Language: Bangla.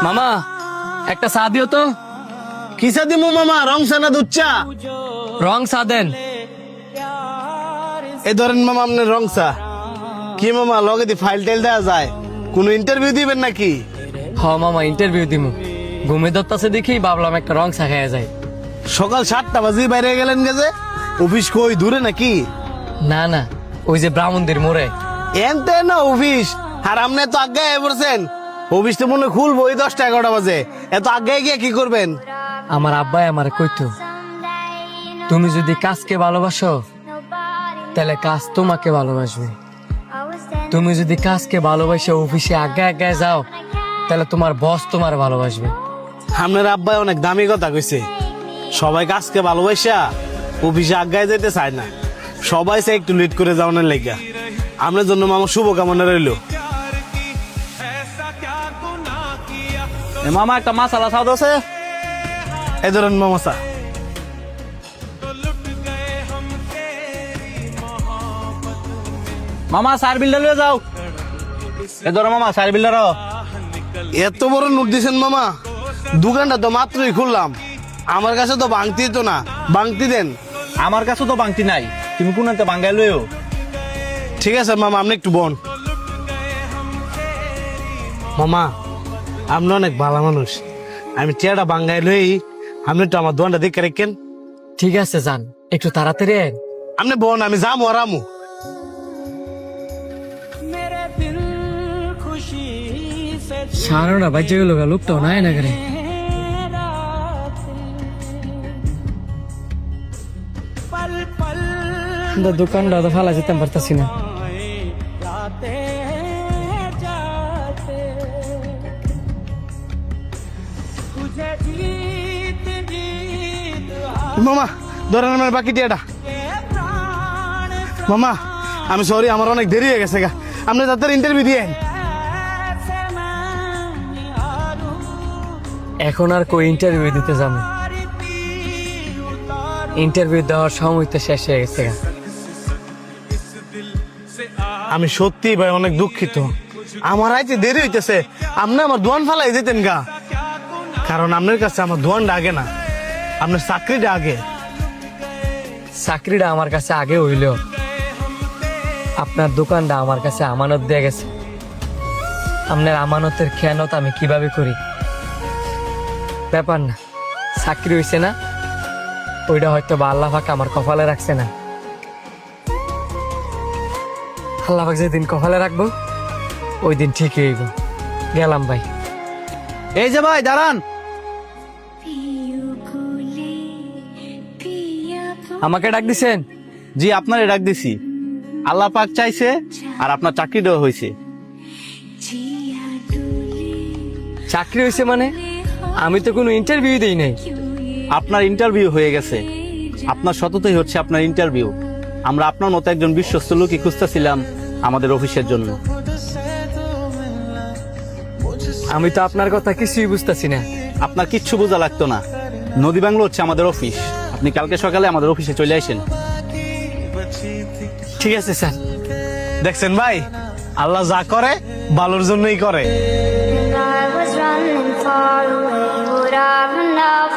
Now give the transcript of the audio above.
মামা একটা চা দিও তো। কি চা দিমু মামা, রং চা না দুধ চা? রং চা দেন। এই ধরেন মামা আপনার রং চা। কি মামা লগে দি ফাইল টাইল দেওয়া যায়? কোনো ইন্টারভিউ দিবেন নাকি? হ মামা ইন্টারভিউ দিমু। ঘুমে ধরতাছে দেখি ভাবলাম একটা রং চা খাইয়া যায়। সকাল 7টা বাজে বাইরে গেলেন গেছে, অফিস কই দূরে নাকি? না না, ওই যে ব্রাহ্মণদের মোড়ে। এনতে না অফিস, আর আপনি তো আগে পড়ছেন। অফিস তো মনে হয় খুলবো ওই 10টা 11টা বাজে, এত আগে গিয়ে কি করবেন? আমার আব্বাই আমার কইতো, তুমি যদি কাজকে ভালোবাসো তাহলে কাজ তোমাকে ভালোবাসবে। তুমি যদি কাজকে ভালোবাসে অফিসে আগে আগে যাও তাহলে তোমার বস তোমার ভালোবাসবে। আপনার আব্বাই অনেক দামি কথা কইছে। সবাই কাজকে ভালোবাসা অফিসে আগায় যেতে চায় না, সবাই চাই একটু লেট করে যাওয়ার লেগা। আপনার জন্য মামা শুভকামনা রইল। মামা একটা মাসালা খাওয়া আছে। এই ধরেন মামা চা। মামা সার বিল্ডার লয়ে যাও। এ ধরো মামা সার বিল্ডার। এত বড় নোট দিয়েছেন মামা, দোকানটা তো মাত্রই খুললাম, আমার কাছে তো বাংতি তো না, বাংতি দেন। আমার কাছে তো বাংতি নাই, তুমি কোন একটা বাঙ্গাই লইও। ঠিক আছে মামা, আপনি একটু বন। মামা আপনি অনেক ভালো মানুষ, আমি চেয়ারটা বাঙ্গাই লই, আপনি একটু আমার দোকানটা দেখে রেখেন। ঠিক আছে যান, একটু তাড়াতাড়ি আইন। আপনি বন, আমি যাবো আর আমু। সারাটা বাজে গেল, লোকটাও নাই না করে। দোকানটা তো ফালা যেতে পারতাছি না। মামা ধরেন আমার বাকি টিয়াটা। মামা আমি সরি, আমার অনেক দেরি হয়ে গেছে গা, আপনি তাদের ইন্টারভিউ দিয়ে। এখন আর কই ইন্টারভিউ দিতে যাবো, ইন্টারভিউ দেওয়ার সময় তো শেষ হয়ে গেছে। আমি সত্যি ভাই অনেক দুঃখিত, আমার আইতে দেরি হইতেছে। আপনি আমার দোয়ান ফালাই যেতেন গা, কারণ আপনার কাছে আমার দোয়ানটা আগে না, আপনার চাকরিটা আগে। চাকরিটা আমার কাছে আগে হইলেও আপনার দোকানটা আমার কাছে আমানত দিয়ে গেছে। আপনার আমানতের খেয়ানত আমি কিভাবে করি ব্যাপার না, চাকরি হইছে না, ওইটা হয়তো বা আল্লাহ পাক আমার কপালে রাখছে না। আল্লাহ পাক যেদিন কপালে রাখবো ওই দিন ঠিকই হইব। গেলাম ভাই। এই যে ভাই দাঁড়ান। আমাকে ডাক দিছেন? জি আপনারে ডাক দিছি। আল্লাহ পাক চাইছে আর আপনার চাকরিটাও হয়েছে। চাকরি হয়েছে মানে? আমি তো কোনো ইন্টারভিউ দিই নাই। আপনার ইন্টারভিউ হয়ে গেছে, আপনার সততাই হচ্ছে আপনার ইন্টারভিউ। আমরা আপনার মতো একজন বিশ্বস্ত লোকই খুঁজতেছিলাম আমাদের অফিসের জন্য। আমি তো আপনার কথা কিছুই বুঝতেছি না। আপনার কিচ্ছু বোঝা লাগতো না, নদী বাংলো হচ্ছে আমাদের অফিস। আপনি কালকে সকালে আমাদের অফিসে চলে আসেন। ঠিক আছে স্যার। দেখছেন ভাই, আল্লাহ যা করে ভালোর জন্যই করে। I was running far away, would I run now?